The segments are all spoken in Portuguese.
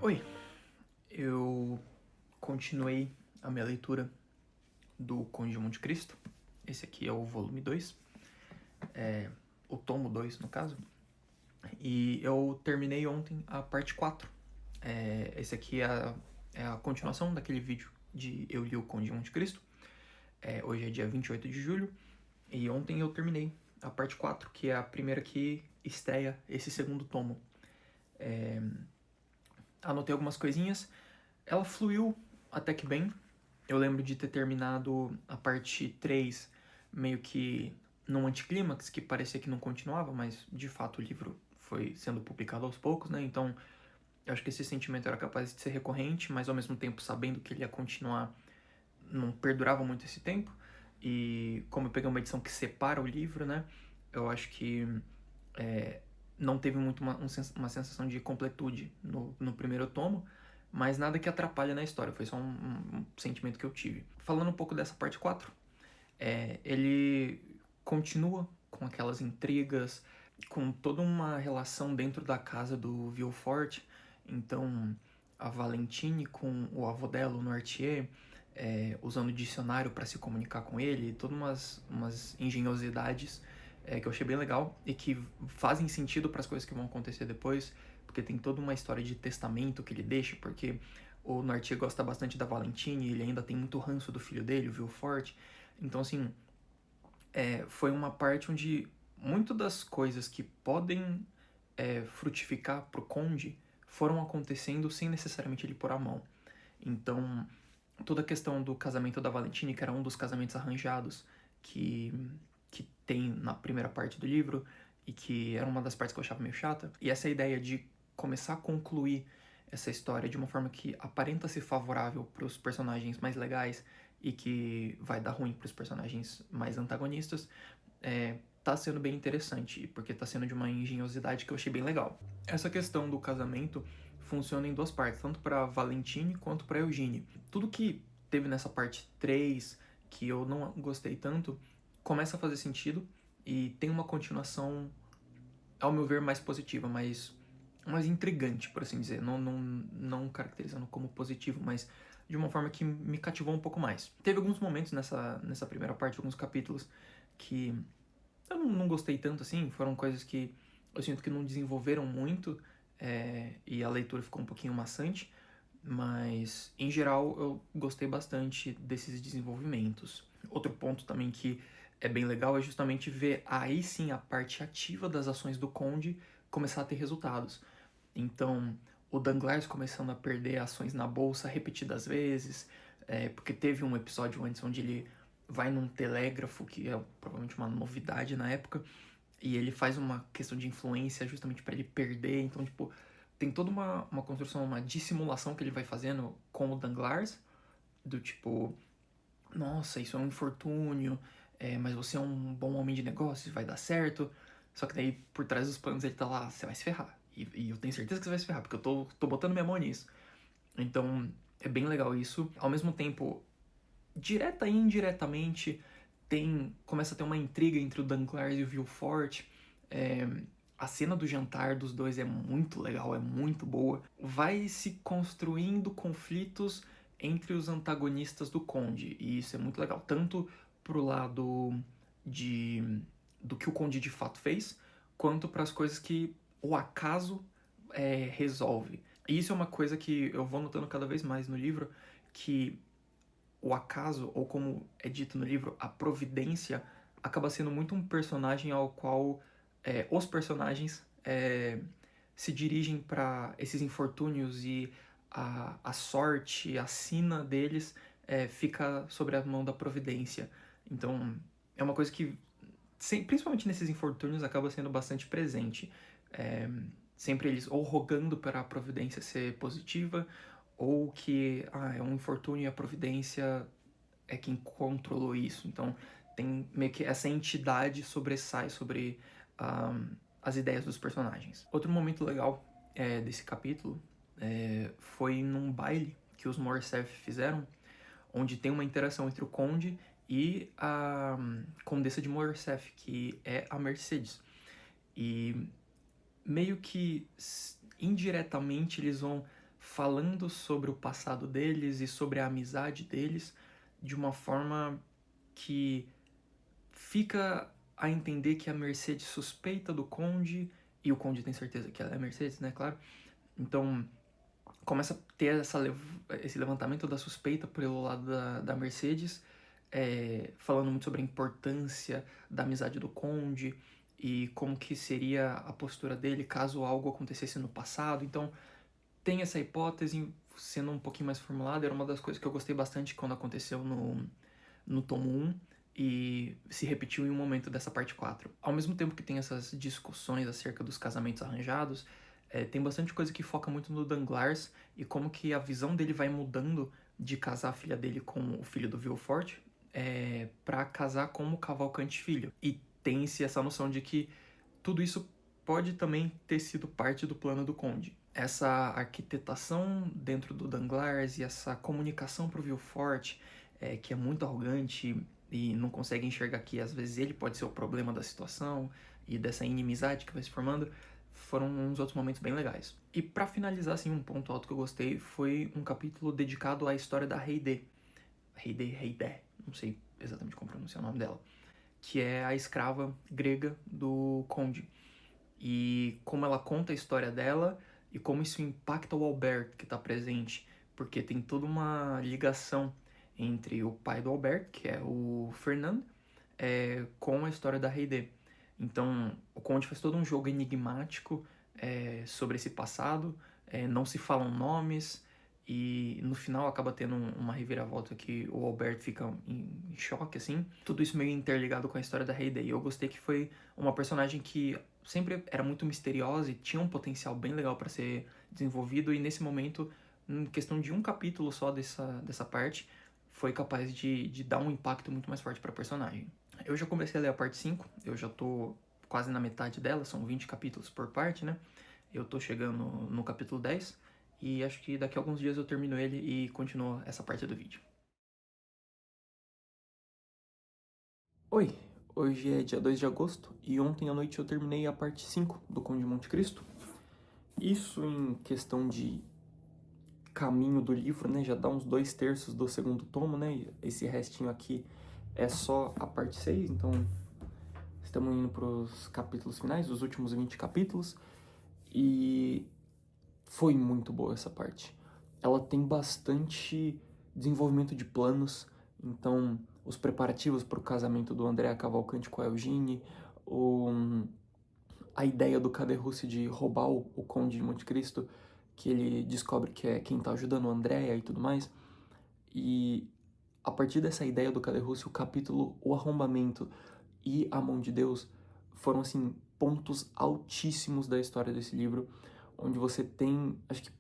Oi, eu continuei a minha leitura do Conde de Monte Cristo. Esse aqui é o volume 2, o tomo 2 no caso. E eu terminei ontem a parte 4. Esse aqui é a continuação daquele vídeo de eu li o Conde de Monte Cristo. Hoje é dia 28 de julho e ontem eu terminei a parte 4, que é a primeira que estreia esse segundo tomo. Anotei algumas coisinhas. Ela fluiu até que bem. Eu lembro de ter terminado a parte 3 meio que num anticlímax, que parecia que não continuava, mas de fato o livro foi sendo publicado aos poucos, né? Então eu acho que esse sentimento era capaz de ser recorrente, mas ao mesmo tempo sabendo que ele ia continuar, não perdurava muito esse tempo. E como eu peguei uma edição que separa o livro, né? Eu acho que não teve muito uma sensação de completude no primeiro tomo, mas nada que atrapalha na história, foi só um sentimento que eu tive. Falando um pouco dessa parte 4, ele continua com aquelas intrigas, com toda uma relação dentro da casa do Villefort. Então, a Valentine com o avô dela, o Noirtier, usando o dicionário para se comunicar com ele, todas umas engenhosidades que eu achei bem legal e que fazem sentido para as coisas que vão acontecer depois, porque tem toda uma história de testamento que ele deixa, porque o Noirtier gosta bastante da Valentine e ele ainda tem muito ranço do filho dele, o Villefort. Então, assim, foi uma parte onde muito das coisas que podem frutificar pro Conde foram acontecendo sem necessariamente ele pôr a mão. Então, toda a questão do casamento da Valentine, que era um dos casamentos arranjados que, que tem na primeira parte do livro, e que era uma das partes que eu achava meio chata, e essa ideia de começar a concluir essa história de uma forma que aparenta ser favorável para os personagens mais legais e que vai dar ruim para os personagens mais antagonistas, tá sendo bem interessante, porque tá sendo de uma engenhosidade que eu achei bem legal. Essa questão do casamento funciona em duas partes, tanto para Valentine quanto para Eugenie. Tudo que teve nessa parte 3 que eu não gostei tanto, começa a fazer sentido e tem uma continuação, ao meu ver, mais positiva, mais intrigante, por assim dizer. Não caracterizando como positivo, mas de uma forma que me cativou um pouco mais. Teve alguns momentos nessa primeira parte, alguns capítulos, que eu não gostei tanto assim, foram coisas que eu sinto que não desenvolveram muito, e a leitura ficou um pouquinho maçante, mas em geral eu gostei bastante desses desenvolvimentos. Outro ponto também que é bem legal é justamente ver aí sim a parte ativa das ações do Conde começar a ter resultados. Então, o Danglars começando a perder ações na bolsa repetidas vezes, porque teve um episódio antes onde ele vai num telégrafo, que é provavelmente uma novidade na época, e ele faz uma questão de influência justamente para ele perder. Então, tipo, tem toda uma construção, uma dissimulação que ele vai fazendo com o Danglars, do tipo, nossa, isso é um infortúnio, mas você é um bom homem de negócios, vai dar certo. Só que daí, por trás dos planos, ele tá lá, você vai se ferrar. E eu tenho certeza que você vai se ferrar, porque eu tô botando minha mão nisso. Então, é bem legal isso. Ao mesmo tempo, direta e indiretamente, começa a ter uma intriga entre o Danglars e o Villefort. A cena do jantar dos dois é muito legal, é muito boa. Vai se construindo conflitos entre os antagonistas do Conde, e isso é muito legal, tanto pro lado de do que o Conde de fato fez, quanto para as coisas que o acaso resolve. E isso é uma coisa que eu vou notando cada vez mais no livro, que o acaso, ou como é dito no livro, a providência, acaba sendo muito um personagem ao qual os personagens se dirigem para esses infortúnios, e a sorte, a sina deles fica sobre a mão da providência. Então, é uma coisa que, principalmente nesses infortúnios, acaba sendo bastante presente. Sempre eles ou rogando para a providência ser positiva, ou que é um infortúnio e a providência é quem controlou isso. Então tem meio que essa entidade sobressai sobre as ideias dos personagens. Outro momento legal desse capítulo foi num baile que os Morcerf fizeram, onde tem uma interação entre o Conde e a Condessa de Morcerf, que é a Mercedes. E meio que indiretamente eles vão falando sobre o passado deles e sobre a amizade deles de uma forma que fica a entender que a Mercedes suspeita do Conde, e o Conde tem certeza que ela é a Mercedes, né, claro. Então, começa a ter esse levantamento da suspeita pelo lado da Mercedes, falando muito sobre a importância da amizade do Conde e como que seria a postura dele caso algo acontecesse no passado. Então, tem essa hipótese sendo um pouquinho mais formulada. Era uma das coisas que eu gostei bastante quando aconteceu no tomo 1 e se repetiu em um momento dessa parte 4. Ao mesmo tempo que tem essas discussões acerca dos casamentos arranjados, tem bastante coisa que foca muito no Danglars e como que a visão dele vai mudando de casar a filha dele com o filho do Villefort para casar com o Cavalcante filho. E tem-se essa noção de que tudo isso pode também ter sido parte do plano do Conde. Essa arquitetação dentro do Danglars e essa comunicação pro Villefort, que é muito arrogante e não consegue enxergar que às vezes ele pode ser o problema da situação e dessa inimizade que vai se formando, foram uns outros momentos bem legais. E para finalizar, assim, um ponto alto que eu gostei foi um capítulo dedicado à história da Heide, não sei exatamente como pronunciar o nome dela, que é a escrava grega do Conde. E como ela conta a história dela e como isso impacta o Albert que está presente, porque tem toda uma ligação entre o pai do Albert, que é o Fernand, com a história da Heide. Então, o Conde faz todo um jogo enigmático sobre esse passado, não se falam nomes, e no final acaba tendo uma reviravolta que o Albert fica em choque, assim. Tudo isso meio interligado com a história da Heide. E eu gostei que foi uma personagem que sempre era muito misteriosa e tinha um potencial bem legal para ser desenvolvido, e nesse momento, em questão de um capítulo só dessa parte, foi capaz de dar um impacto muito mais forte para a personagem. Eu já comecei a ler a parte 5, eu já tô quase na metade dela, são 20 capítulos por parte, né? Eu tô chegando no capítulo 10 e acho que daqui a alguns dias eu termino ele e continuo essa parte do vídeo. Oi, hoje é dia 2 de agosto e ontem à noite eu terminei a parte 5 do Conde de Monte Cristo. Isso em questão de caminho do livro, né? Já dá uns 2/3 do segundo tomo, né? Esse restinho aqui é só a parte 6, então estamos indo para os capítulos finais, os últimos 20 capítulos, e foi muito boa essa parte. Ela tem bastante desenvolvimento de planos, então os preparativos para o casamento do André Cavalcante com a Eugenie, a ideia do Caderrucci de roubar o Conde de Monte Cristo, que ele descobre que é quem tá ajudando o André e tudo mais. E a partir dessa ideia do Caderrucci, o capítulo O Arrombamento e A Mão de Deus foram, assim, pontos altíssimos da história desse livro, onde você tem, acho que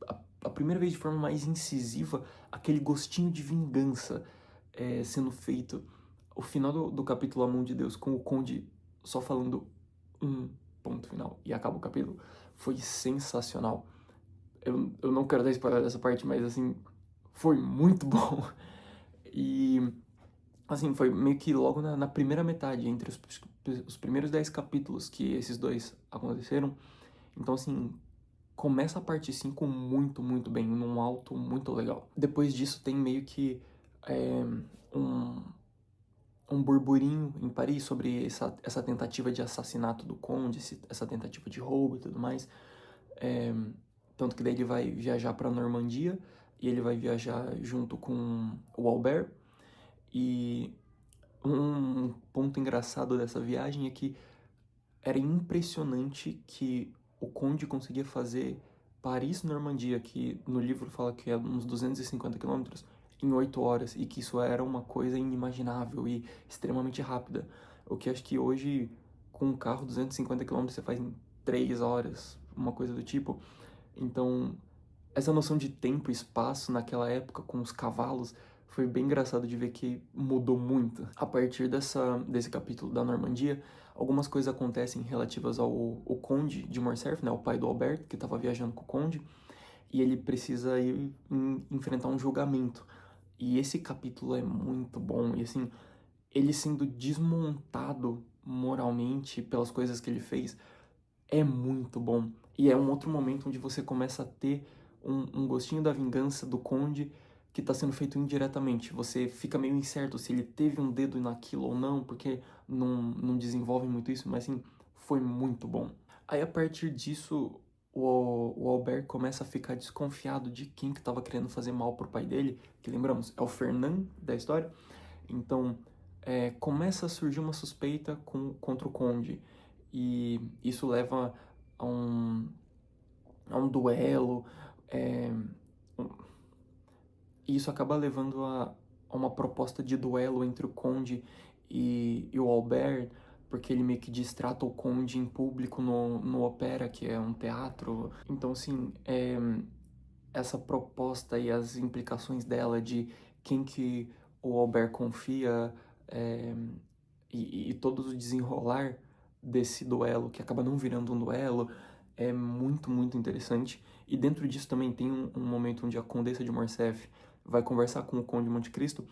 a primeira vez de forma mais incisiva, aquele gostinho de vingança sendo feito. O final do capítulo A Mão de Deus, com o Conde só falando ponto final, e acaba o capítulo, foi sensacional. Eu não quero dar spoiler dessa parte, mas, assim, foi muito bom. E, assim, foi meio que logo na primeira metade, entre os primeiros 10 capítulos que esses dois aconteceram. Então, assim, começa a parte 5 muito, muito bem, num alto muito legal. Depois disso tem meio que um burburinho em Paris sobre essa tentativa de assassinato do Conde, essa tentativa de roubo e tudo mais. Tanto que daí ele vai viajar para Normandia e ele vai viajar junto com o Albert. E um ponto engraçado dessa viagem é que era impressionante que o Conde conseguia fazer Paris-Normandia, que no livro fala que é uns 250 quilômetros, em 8 horas, e que isso era uma coisa inimaginável e extremamente rápida. O que acho que hoje, com um carro 250 quilômetros, você faz em 3 horas, uma coisa do tipo. Então, essa noção de tempo e espaço naquela época com os cavalos foi bem engraçado de ver que mudou muito. A partir desse capítulo da Normandia, algumas coisas acontecem relativas ao Conde de Morcerf, né, o pai do Albert, que estava viajando com o Conde, e ele precisa ir enfrentar um julgamento. E esse capítulo é muito bom, e assim, ele sendo desmontado moralmente pelas coisas que ele fez, é muito bom. E é um outro momento onde você começa a ter um gostinho da vingança do Conde que tá sendo feito indiretamente. Você fica meio incerto se ele teve um dedo naquilo ou não, porque não desenvolve muito isso, mas assim, foi muito bom. Aí a partir disso, o Albert começa a ficar desconfiado de quem que tava querendo fazer mal pro pai dele, que lembramos, é o Fernand da história. Então, começa a surgir uma suspeita contra o Conde, e isso leva a um duelo, e isso acaba levando a uma proposta de duelo entre o Conde e o Albert, porque ele meio que distrata o Conde em público no Opera, que é um teatro. Então, assim, essa proposta e as implicações dela de quem que o Albert confia, e todo o desenrolar desse duelo, que acaba não virando um duelo, é muito, muito interessante. E dentro disso também tem um momento onde a Condessa de Morcerf vai conversar com o Conde de Monte Cristo,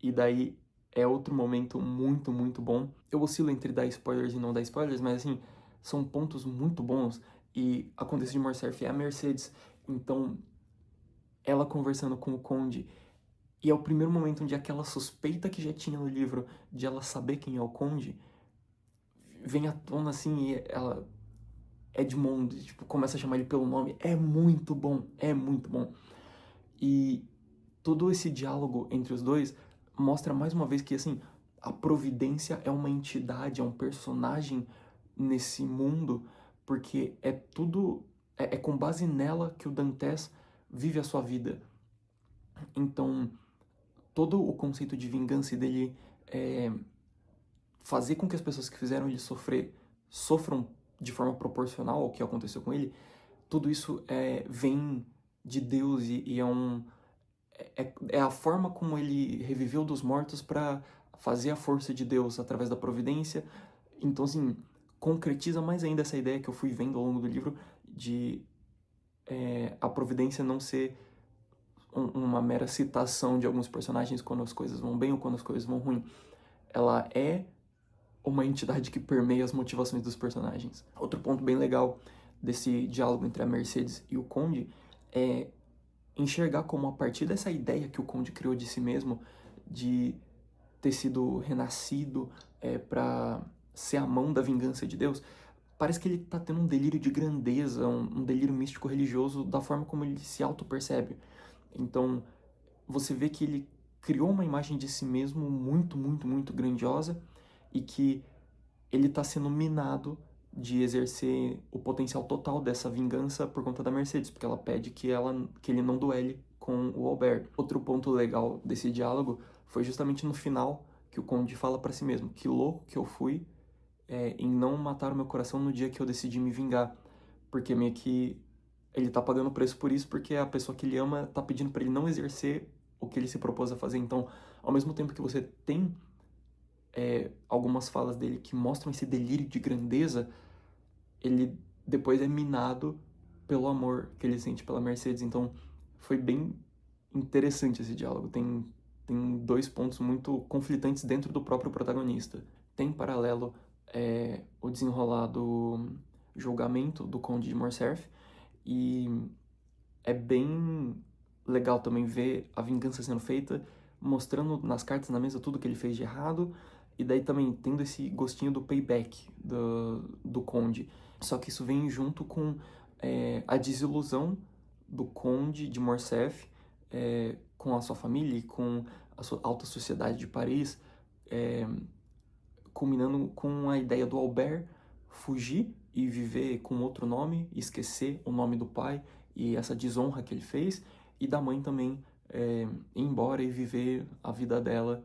e daí é outro momento muito, muito bom. Eu oscilo entre dar spoilers e não dar spoilers, mas assim, são pontos muito bons, e a Condessa de Morcerf é a Mercedes, então ela conversando com o Conde, e é o primeiro momento onde aquela suspeita que já tinha no livro de ela saber quem é o Conde vem à tona assim, e ela, Edmond, tipo, começa a chamar ele pelo nome. É muito bom, é muito bom. E todo esse diálogo entre os dois mostra mais uma vez que, assim, a Providência é uma entidade, é um personagem nesse mundo, porque é tudo, é com base nela que o Dantes vive a sua vida. Então, todo o conceito de vingança dele é fazer com que as pessoas que fizeram ele sofrer sofram de forma proporcional ao que aconteceu com ele. Tudo isso vem de Deus, e é a forma como ele reviveu dos mortos para fazer a força de Deus através da providência. Então, assim, concretiza mais ainda essa ideia que eu fui vendo ao longo do livro de a providência não ser uma mera citação de alguns personagens quando as coisas vão bem ou quando as coisas vão ruim. Ela é uma entidade que permeia as motivações dos personagens. Outro ponto bem legal desse diálogo entre a Mercedes e o Conde é enxergar como, a partir dessa ideia que o Conde criou de si mesmo, de ter sido renascido para ser a mão da vingança de Deus, parece que ele tá tendo um delírio de grandeza, um delírio místico religioso da forma como ele se auto-percebe. Então, você vê que ele criou uma imagem de si mesmo muito, muito, muito grandiosa, e que ele tá sendo minado de exercer o potencial total dessa vingança por conta da Mercedes, porque ela pede que ele não duele com o Albert. Outro ponto legal desse diálogo foi justamente no final, que o Conde fala para si mesmo: que louco que eu fui em não matar o meu coração no dia que eu decidi me vingar, porque meio que ele tá pagando preço por isso, porque a pessoa que ele ama tá pedindo para ele não exercer o que ele se propôs a fazer. Então, ao mesmo tempo que você tem algumas falas dele que mostram esse delírio de grandeza, ele depois é minado pelo amor que ele sente pela Mercedes. Então, foi bem interessante esse diálogo. Tem dois pontos muito conflitantes dentro do próprio protagonista. Tem paralelo o desenrolar do julgamento do Conde de Morcerf, e é bem legal também ver a vingança sendo feita, mostrando nas cartas na mesa tudo que ele fez de errado, e daí também tendo esse gostinho do payback do Conde. Só que isso vem junto com a desilusão do Conde de Morcerf com a sua família e com a sua alta sociedade de Paris, culminando com a ideia do Albert fugir e viver com outro nome, esquecer o nome do pai e essa desonra que ele fez, e da mãe também ir embora e viver a vida dela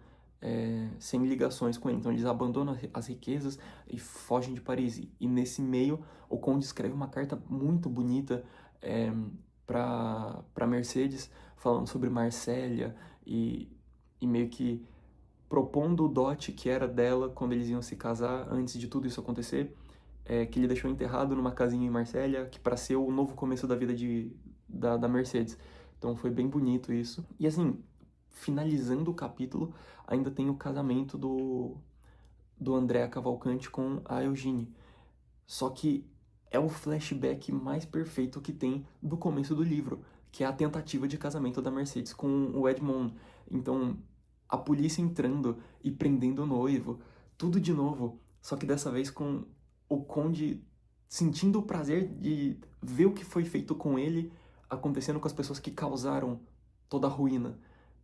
sem ligações com ele. Então eles abandonam as riquezas e fogem de Paris. E nesse meio, o Conde escreve uma carta muito bonita para Mercedes, falando sobre Marsella, e meio que propondo o dote que era dela quando eles iam se casar, antes de tudo isso acontecer, que ele deixou enterrado numa casinha em Marsella, que para ser o novo começo da vida da Mercedes. Então foi bem bonito isso. E assim, finalizando o capítulo, ainda tem o casamento do Andrea Cavalcanti com a Eugenie. Só que é o flashback mais perfeito que tem do começo do livro, que é a tentativa de casamento da Mercedes com o Edmond. Então, a polícia entrando e prendendo o noivo, tudo de novo, só que dessa vez com o Conde sentindo o prazer de ver o que foi feito com ele acontecendo com as pessoas que causaram toda a ruína.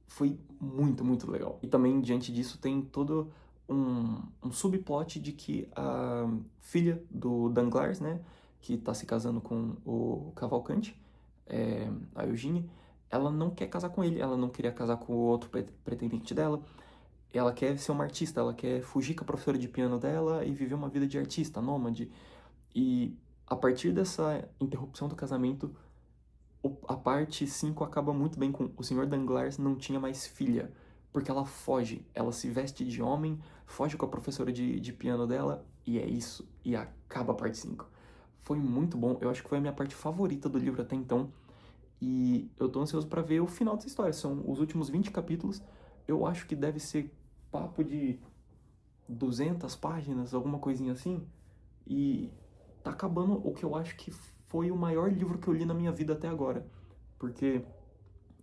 Foi muito, muito legal. E também, diante disso, tem todo um subplot de que a filha do Danglars, né, que tá se casando com o Cavalcante, a Eugênie, ela não quer casar com ele, ela não queria casar com o outro pretendente dela, ela quer ser uma artista, ela quer fugir com a professora de piano dela e viver uma vida de artista, nômade. E a partir dessa interrupção do casamento, a parte 5 acaba muito bem com o Sr. Danglars não tinha mais filha, porque ela foge, ela se veste de homem, foge com a professora de piano dela, e é isso, e acaba a parte 5. Foi muito bom, eu acho que foi a minha parte favorita do livro até então, e eu tô ansioso pra ver o final dessa história, são os últimos 20 capítulos, eu acho que deve ser papo de 200 páginas, alguma coisinha assim, e tá acabando o que eu acho que foi o maior livro que eu li na minha vida até agora. Porque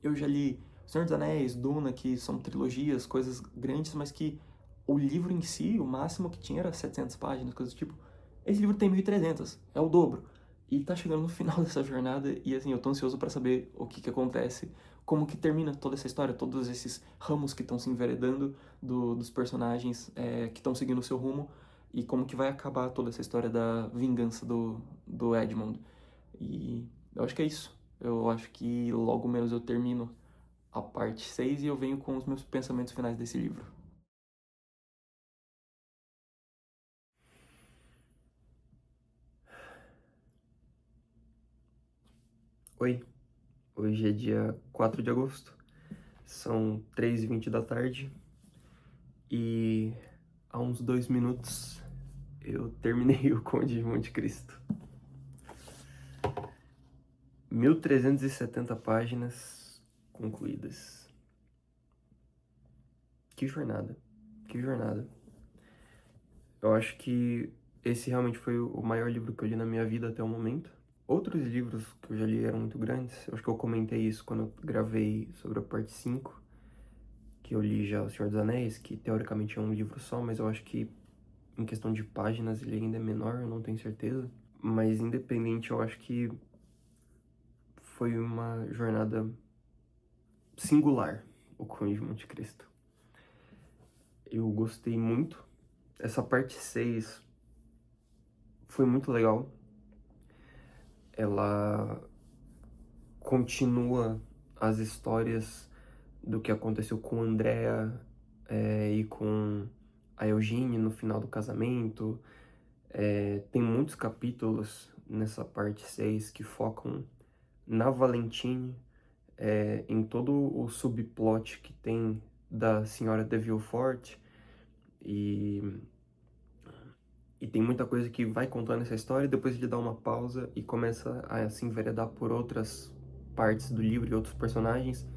eu já li Senhor dos Anéis, Duna, que são trilogias, coisas grandes, mas que o livro em si, o máximo que tinha era 700 páginas, coisas do tipo. Esse livro tem 1.300, é o dobro. E tá chegando no final dessa jornada e assim, eu tô ansioso pra saber o que acontece, como que termina toda essa história, todos esses ramos que estão se enveredando dos personagens que estão seguindo o seu rumo e como que vai acabar toda essa história da vingança do Edmund. E eu acho que é isso. Eu acho que logo menos eu termino a parte 6 e eu venho com os meus pensamentos finais desse livro. Oi, hoje é dia 4 de agosto, são 3h20 da tarde e há uns 2 minutos eu terminei o Conde de Monte Cristo. 1.370 páginas concluídas. Que jornada, que jornada. Eu acho que esse realmente foi o maior livro que eu li na minha vida até o momento. Outros livros que eu já li eram muito grandes, eu acho que eu comentei isso quando eu gravei sobre a parte 5, que eu li já O Senhor dos Anéis, que teoricamente é um livro só, mas eu acho que em questão de páginas ele ainda é menor, eu não tenho certeza. Mas independente, eu acho que foi uma jornada singular, o Conde de Monte Cristo. Eu gostei muito. Essa parte 6 foi muito legal. Ela continua as histórias do que aconteceu com Andrea e com a Eugênie no final do casamento. Tem muitos capítulos nessa parte 6 que focam na Valentine, em todo o subplot que tem da Senhora de Villefort, e, e tem muita coisa que vai contando essa história e depois ele dá uma pausa e começa a se enveredar por outras partes do livro e outros personagens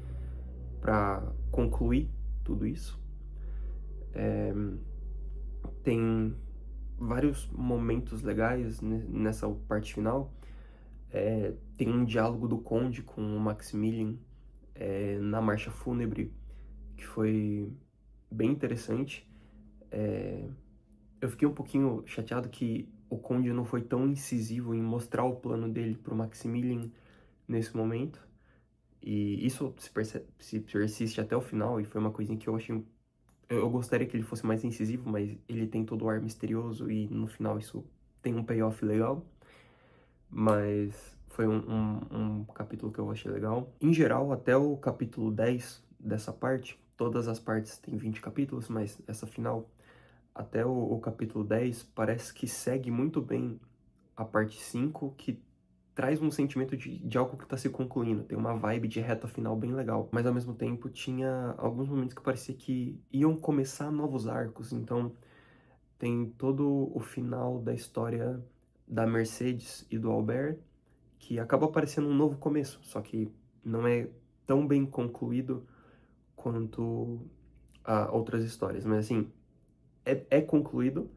para concluir tudo isso. Tem vários momentos legais nessa parte final. Tem um diálogo do Conde com o Maximilian na marcha fúnebre que foi bem interessante. Eu fiquei um pouquinho chateado que o Conde não foi tão incisivo em mostrar o plano dele pro Maximilian nesse momento. E isso se persiste até o final, e foi uma coisinha que eu achei. Eu gostaria que ele fosse mais incisivo, mas ele tem todo o ar misterioso e no final isso tem um payoff legal. Mas foi um capítulo que eu achei legal. Em geral, até o capítulo 10 dessa parte, todas as partes têm 20 capítulos, mas essa final, até o capítulo 10, parece que segue muito bem a parte 5, que traz um sentimento de algo que está se concluindo. Tem uma vibe de reta final bem legal. Mas ao mesmo tempo tinha alguns momentos que parecia que iam começar novos arcos. Então tem todo o final da história da Mercedes e do Albert, que acaba parecendo um novo começo, só que não é tão bem concluído quanto outras histórias. Mas assim, é concluído,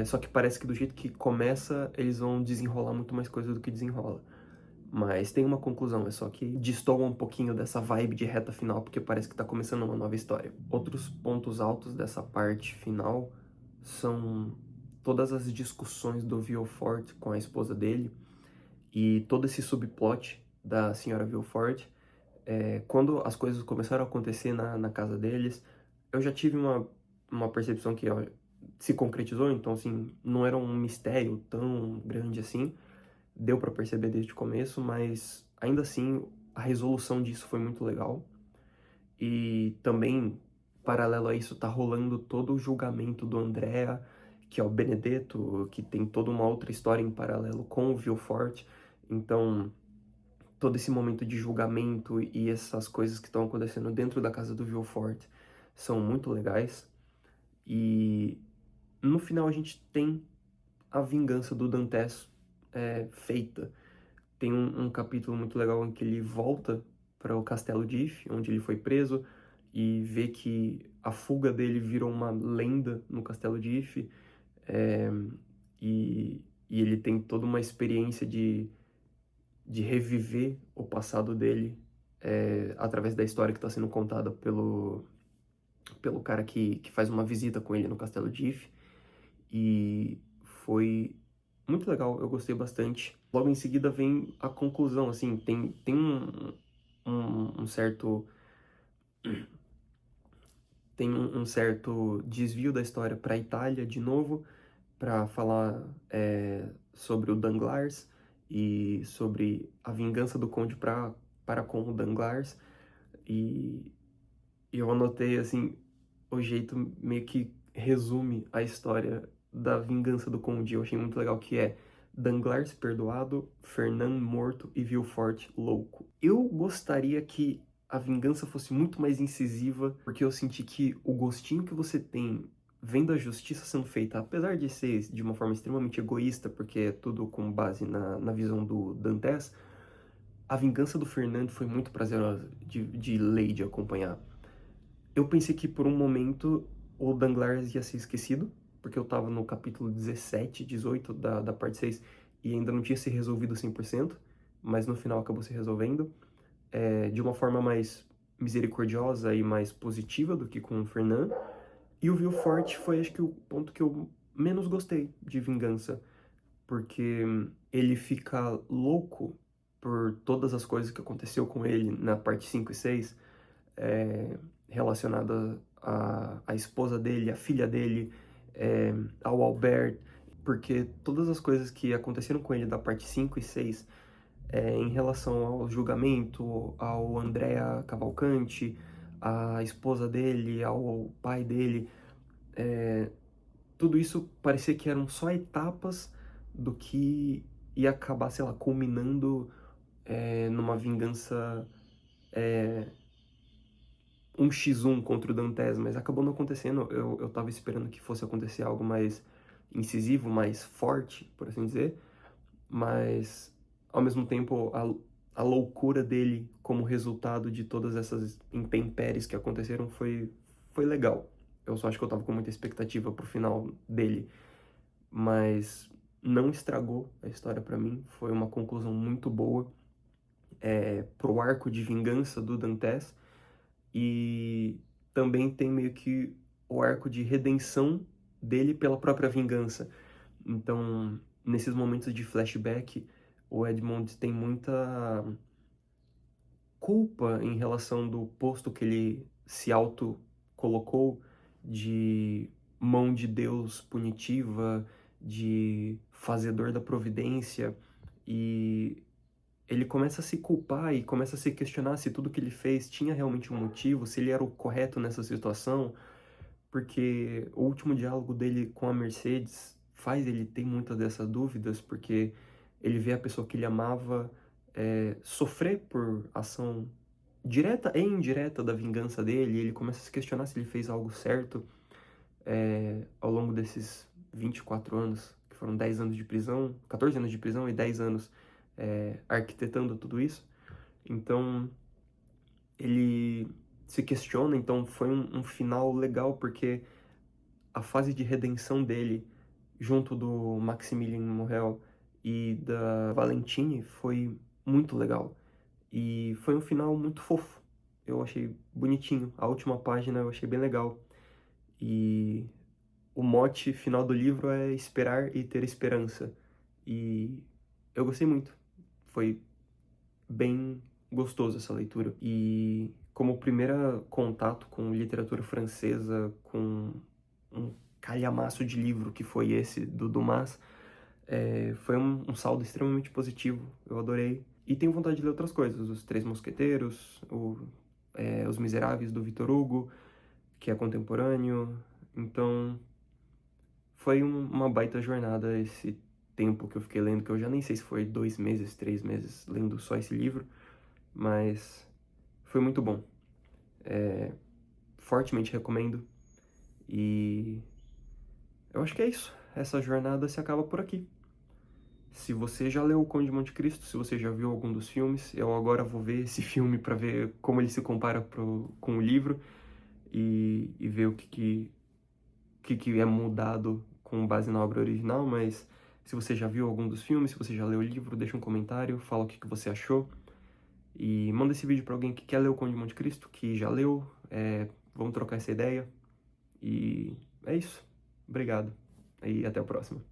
só que parece que do jeito que começa, eles vão desenrolar muito mais coisa do que desenrola. Mas tem uma conclusão, é só que destoa um pouquinho dessa vibe de reta final, porque parece que tá começando uma nova história. Outros pontos altos dessa parte final são todas as discussões do Villefort com a esposa dele e todo esse subplot da senhora Villefort. Quando as coisas começaram a acontecer na casa deles, eu já tive uma percepção que ó, se concretizou, então assim, não era um mistério tão grande assim, deu pra perceber desde o começo, mas ainda assim a resolução disso foi muito legal. E também, paralelo a isso, tá rolando todo o julgamento do Andrea, que é o Benedetto, que tem toda uma outra história em paralelo com o Villefort. Então, todo esse momento de julgamento e essas coisas que estão acontecendo dentro da casa do Villefort são muito legais. E no final a gente tem a vingança do Dantes feita. Tem um capítulo muito legal em que ele volta para o castelo de If, onde ele foi preso, e vê que a fuga dele virou uma lenda no castelo de If, é, e ele tem toda uma experiência de reviver o passado dele através da história que está sendo contada pelo cara que faz uma visita com ele no castelo de If. E foi muito legal, eu gostei bastante. Logo em seguida vem a conclusão, assim, tem um certo... Tem um certo desvio da história para a Itália, de novo, para falar sobre o Danglars e sobre a vingança do Conde para com o Danglars. E eu anotei, assim, o jeito meio que resume a história da vingança do Conde. Eu achei muito legal que é Danglars perdoado, Fernand morto e Villefort louco. Eu gostaria que a vingança fosse muito mais incisiva, porque eu senti que o gostinho que você tem vendo a justiça sendo feita, apesar de ser de uma forma extremamente egoísta, porque é tudo com base na visão do Dantes, a vingança do Fernand foi muito prazerosa de ler, de acompanhar. Eu pensei que por um momento o Danglars ia ser esquecido, porque eu tava no capítulo 17, 18 da parte 6 e ainda não tinha se resolvido 100%, mas no final acabou se resolvendo, de uma forma mais misericordiosa e mais positiva do que com o Fernand. E o Villefort foi, acho que, o ponto que eu menos gostei de vingança, porque ele fica louco por todas as coisas que aconteceu com ele na parte 5 e 6, relacionada à esposa dele, à filha dele, ao Albert, porque todas as coisas que aconteceram com ele da parte 5 e 6, em relação ao julgamento, ao Andrea Cavalcante, à esposa dele, ao pai dele, tudo isso parecia que eram só etapas do que ia acabar, sei lá, culminando numa vingança 1x1 contra o Dantes, mas acabou não acontecendo. Eu tava esperando que fosse acontecer algo mais incisivo, mais forte, por assim dizer, mas ao mesmo tempo a loucura dele como resultado de todas essas intempéries que aconteceram foi legal. Eu só acho que eu tava com muita expectativa pro final dele, mas não estragou a história pra mim, foi uma conclusão muito boa pro arco de vingança do Dantes. E também tem meio que o arco de redenção dele pela própria vingança. Então, nesses momentos de flashback, o Edmond tem muita culpa em relação do posto que ele se auto-colocou de mão de Deus punitiva, de fazedor da providência, e ele começa a se culpar e começa a se questionar se tudo que ele fez tinha realmente um motivo, se ele era o correto nessa situação, porque o último diálogo dele com a Mercedes faz ele ter muitas dessas dúvidas, porque ele vê a pessoa que ele amava sofrer por ação direta e indireta da vingança dele, e ele começa a se questionar se ele fez algo certo ao longo desses 24 anos, que foram 10 anos de prisão, 14 anos de prisão e 10 anos arquitetando tudo isso. Então, ele se questiona, então foi um final legal, porque a fase de redenção dele, junto do Maximilian Morrel e da Valentine, foi muito legal. E foi um final muito fofo. Eu achei bonitinho. A última página eu achei bem legal. E o mote final do livro é esperar e ter esperança. E eu gostei muito. Foi bem gostoso essa leitura. E como primeiro contato com literatura francesa, com um calhamaço de livro que foi esse do Dumas, foi um saldo extremamente positivo. Eu adorei. E tenho vontade de ler outras coisas. Os Três Mosqueteiros, Os Miseráveis do Victor Hugo, que é contemporâneo. Então, foi uma baita jornada esse tempo que eu fiquei lendo, que eu já nem sei se foi 2 meses, 3 meses lendo só esse livro, mas foi muito bom. Fortemente recomendo. E eu acho que é isso. Essa jornada se acaba por aqui. Se você já leu O Conde de Monte Cristo, se você já viu algum dos filmes, eu agora vou ver esse filme para ver como ele se compara com o livro e ver o que é mudado com base na obra original, mas se você já viu algum dos filmes, se você já leu o livro, deixa um comentário, fala o que você achou e manda esse vídeo para alguém que quer ler O Conde de Monte Cristo, que já leu, vamos trocar essa ideia e é isso. Obrigado e até a próxima.